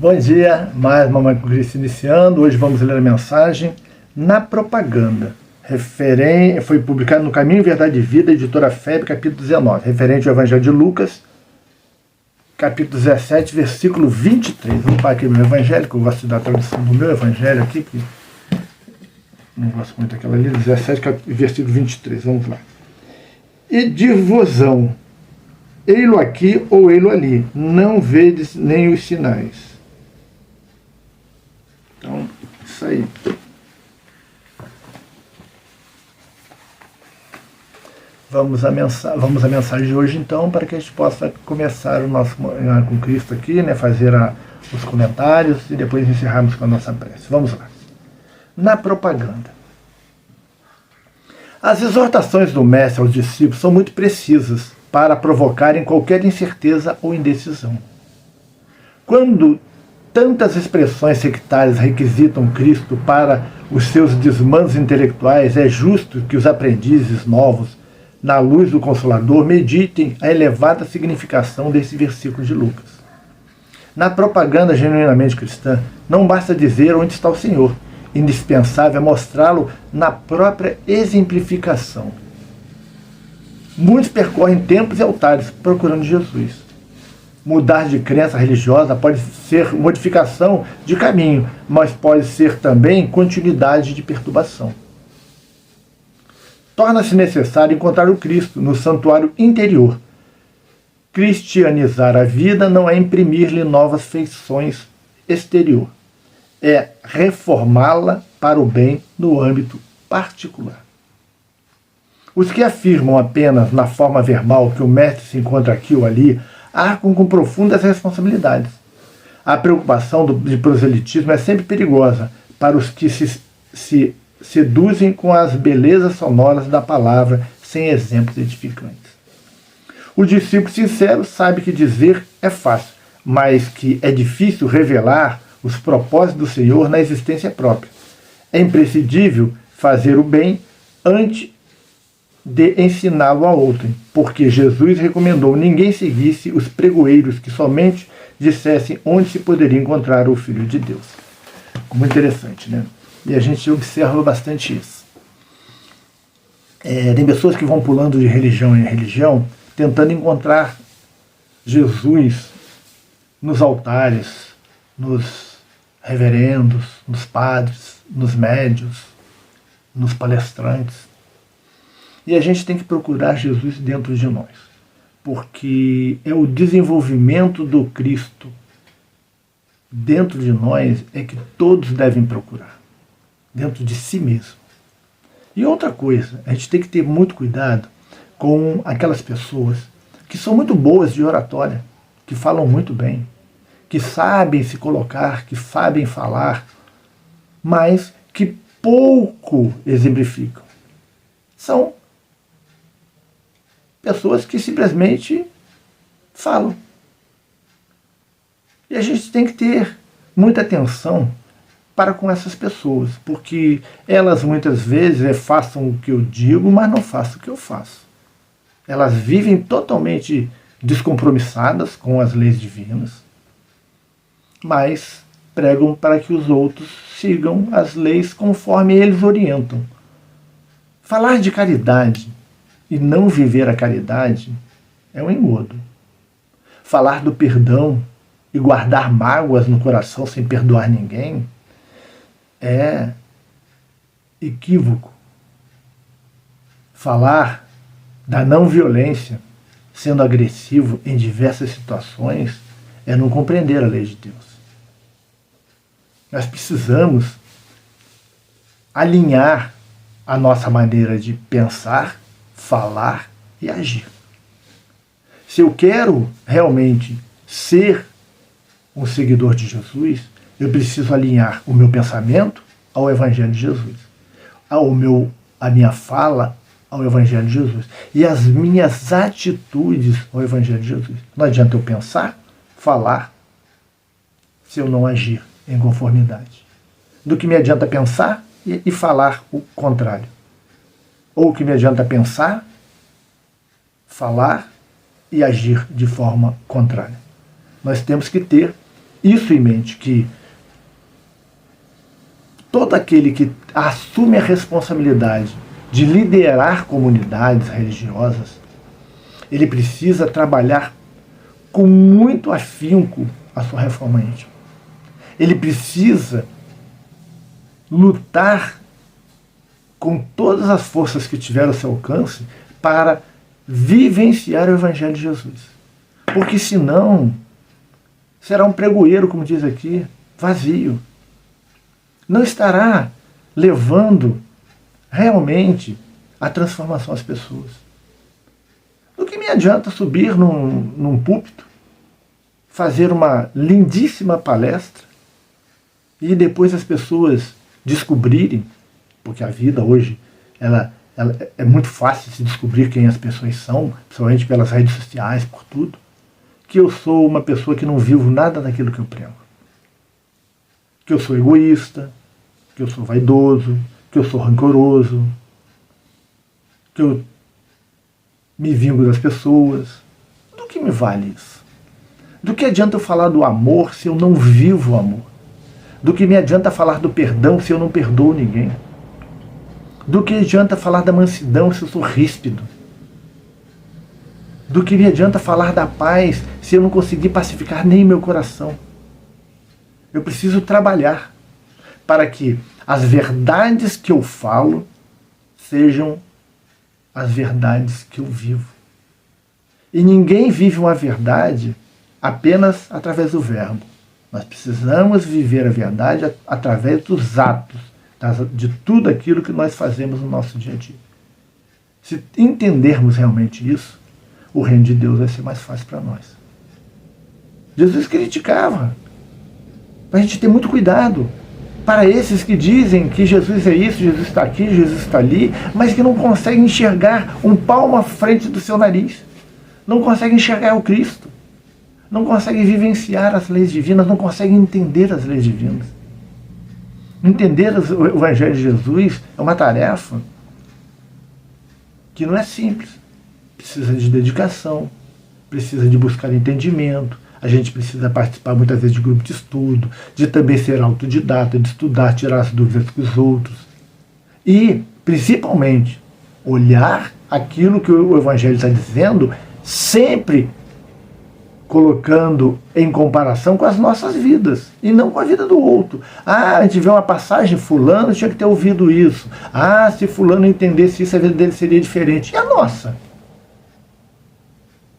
Bom dia, mais Mamãe com Cristo iniciando. Hoje vamos ler a mensagem Na Propaganda. Foi publicado no Caminho, Verdade e Vida, editora FEB, capítulo 19, referente ao Evangelho de Lucas, capítulo 17, versículo 23. Vamos para aqui no Evangelho, que eu gosto da tradução do meu Evangelho aqui, porque não gosto muito daquela ali, 17, versículo 23. Vamos lá. E dir-vos-ão, ei-lo aqui ou ei-lo ali, não vedes nem os sinais. Então, isso aí. Vamos à mensagem de hoje, então, para que a gente possa começar o nosso Caminhar com Cristo aqui, né, fazer os comentários e depois encerrarmos com a nossa prece. Vamos lá. Na propaganda. As exortações do Mestre aos discípulos são muito precisas para provocarem qualquer incerteza ou indecisão. Quando tantas expressões sectárias requisitam Cristo para os seus desmandos intelectuais, é justo que os aprendizes novos, na luz do Consolador, meditem a elevada significação desse versículo de Lucas. Na propaganda genuinamente cristã, não basta dizer onde está o Senhor. Indispensável é mostrá-lo na própria exemplificação. Muitos percorrem templos e altares procurando Jesus. Mudar de crença religiosa pode ser modificação de caminho, mas pode ser também continuidade de perturbação. Torna-se necessário encontrar o Cristo no santuário interior. Cristianizar a vida não é imprimir-lhe novas feições exterior, é reformá-la para o bem no âmbito particular. Os que afirmam apenas na forma verbal que o Mestre se encontra aqui ou ali, arcam com profundas responsabilidades. A preocupação de proselitismo é sempre perigosa para os que se seduzem com as belezas sonoras da palavra sem exemplos edificantes. O discípulo sincero sabe que dizer é fácil, mas que é difícil revelar os propósitos do Senhor na existência própria. É imprescindível fazer o bem antes de ensiná-lo a outrem, porque Jesus recomendou ninguém seguisse os pregoeiros que somente dissessem onde se poderia encontrar o Filho de Deus. Muito interessante, né? E a gente observa bastante isso. Tem pessoas que vão pulando de religião em religião, tentando encontrar Jesus nos altares, nos reverendos, nos padres, nos médios, nos palestrantes. E a gente tem que procurar Jesus dentro de nós, porque é o desenvolvimento do Cristo dentro de nós é que todos devem procurar, dentro de si mesmo. E outra coisa, a gente tem que ter muito cuidado com aquelas pessoas que são muito boas de oratória, que falam muito bem, que sabem se colocar, que sabem falar, mas que pouco exemplificam. São pessoas que simplesmente falam. E a gente tem que ter muita atenção para com essas pessoas, porque elas muitas vezes façam o que eu digo, mas não façam o que eu faço. Elas vivem totalmente descompromissadas com as leis divinas, mas pregam para que os outros sigam as leis conforme eles orientam. Falar de caridade e não viver a caridade é um engodo. Falar do perdão e guardar mágoas no coração sem perdoar ninguém é equívoco. Falar da não violência sendo agressivo em diversas situações é não compreender a lei de Deus. Nós precisamos alinhar a nossa maneira de pensar, falar e agir. Se eu quero realmente ser um seguidor de Jesus, eu preciso alinhar o meu pensamento ao Evangelho de Jesus, a minha fala ao Evangelho de Jesus e as minhas atitudes ao Evangelho de Jesus. Não adianta eu pensar, falar, se eu não agir em conformidade. Do que me adianta pensar e falar o contrário. Ou que me adianta pensar, falar e agir de forma contrária. Nós temos que ter isso em mente, que todo aquele que assume a responsabilidade de liderar comunidades religiosas, ele precisa trabalhar com muito afinco a sua reforma íntima. Ele precisa lutar com todas as forças que tiver ao seu alcance para vivenciar o Evangelho de Jesus. Porque senão será um pregoeiro, como diz aqui, vazio. Não estará levando realmente a transformação às pessoas. Do que me adianta subir num púlpito, fazer uma lindíssima palestra e depois as pessoas descobrirem, porque a vida hoje ela é muito fácil se descobrir quem as pessoas são, principalmente pelas redes sociais, por tudo, que eu sou uma pessoa que não vivo nada daquilo que eu prego. Que eu sou egoísta, que eu sou vaidoso, que eu sou rancoroso, que eu me vingo das pessoas. Do que me vale isso? Do que adianta eu falar do amor se eu não vivo o amor? Do que me adianta falar do perdão se eu não perdoo ninguém? Do que adianta falar da mansidão se eu sou ríspido? Do que me adianta falar da paz se eu não conseguir pacificar nem meu coração? Eu preciso trabalhar para que as verdades que eu falo sejam as verdades que eu vivo. E ninguém vive uma verdade apenas através do verbo. Nós precisamos viver a verdade através dos atos, de tudo aquilo que nós fazemos no nosso dia a dia. Se entendermos realmente isso, o reino de Deus vai ser mais fácil para nós. Jesus criticava, para a gente ter muito cuidado, para esses que dizem que Jesus é isso, Jesus está aqui, Jesus está ali, mas que não conseguem enxergar um palmo à frente do seu nariz, não conseguem enxergar o Cristo, não conseguem vivenciar as leis divinas, não conseguem entender as leis divinas. Entender o Evangelho de Jesus é uma tarefa que não é simples. Precisa de dedicação, precisa de buscar entendimento, a gente precisa participar muitas vezes de grupo de estudo, de também ser autodidata, de estudar, tirar as dúvidas com os outros. E, principalmente, olhar aquilo que o Evangelho está dizendo, sempre colocando em comparação com as nossas vidas, e não com a vida do outro. Ah, a gente vê uma passagem, fulano tinha que ter ouvido isso. Ah, se fulano entendesse isso, a vida dele seria diferente. E a nossa?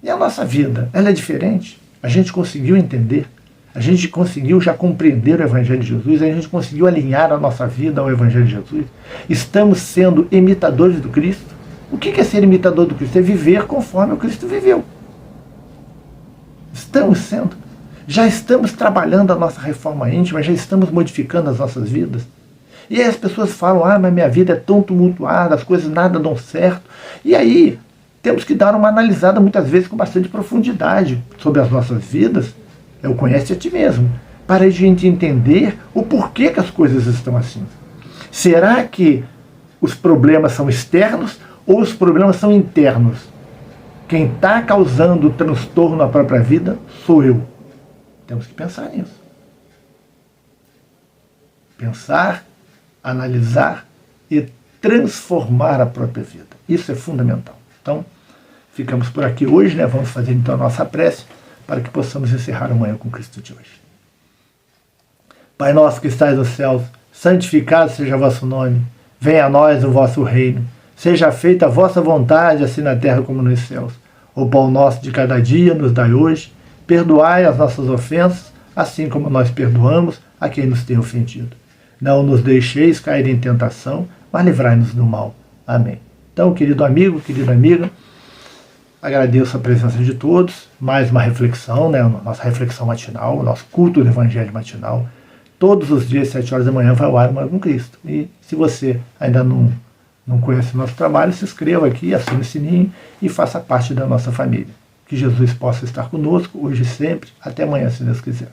E a nossa vida? Ela é diferente? A gente conseguiu entender? A gente conseguiu já compreender o Evangelho de Jesus? A gente conseguiu alinhar a nossa vida ao Evangelho de Jesus? Estamos sendo imitadores do Cristo? O que é ser imitador do Cristo? É viver conforme o Cristo viveu. Estamos sendo. Já estamos trabalhando a nossa reforma íntima, já estamos modificando as nossas vidas. E aí as pessoas falam, mas minha vida é tão tumultuada, as coisas nada dão certo. E aí temos que dar uma analisada muitas vezes com bastante profundidade sobre as nossas vidas. Eu conheço a ti mesmo, para a gente entender o porquê que as coisas estão assim. Será que os problemas são externos ou os problemas são internos? Quem está causando o transtorno na própria vida sou eu. Temos que pensar nisso. Pensar, analisar e transformar a própria vida. Isso é fundamental. Então, ficamos por aqui hoje, né? Vamos fazer então a nossa prece para que possamos encerrar amanhã com Cristo de hoje. Pai nosso que estais nos céus, santificado seja o vosso nome. Venha a nós o vosso reino. Seja feita a vossa vontade, assim na terra como nos céus. O pão nosso de cada dia nos dai hoje. Perdoai as nossas ofensas, assim como nós perdoamos a quem nos tem ofendido. Não nos deixeis cair em tentação, mas livrai-nos do mal. Amém. Então, querido amigo, querida amiga, agradeço a presença de todos. Mais uma reflexão, né? Nossa reflexão matinal, o nosso culto do Evangelho matinal. Todos os dias, 7 horas da manhã, vai ao ar Amanhã com Cristo. E se você ainda não conhece o nosso trabalho, se inscreva aqui, assine o sininho e faça parte da nossa família. Que Jesus possa estar conosco, hoje e sempre. Até amanhã, se Deus quiser.